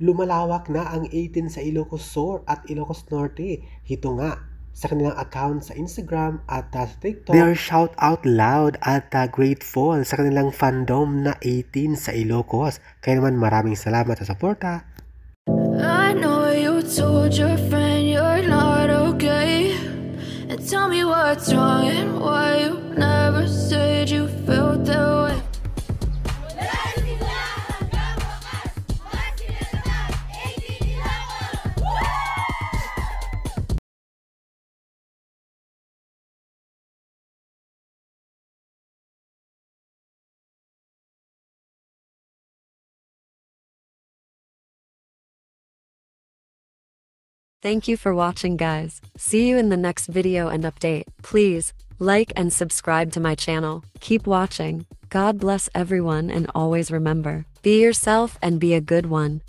Lumalawak na ang 18 sa Ilocos Sur at Ilocos Norte. Ito nga, sa kanilang account sa Instagram at sa TikTok, they are shout out loud at grateful sa kanilang fandom na 18 sa Ilocos. Kaya naman maraming salamat sa suporta. I know you told your friend you're not okay, and tell me what's wrong and why you never said you felt that way. Thank you for watching, guys. See you in the next video and update. Please like and subscribe to my channel. Keep watching. God bless everyone, and always remember, be yourself and be a good one.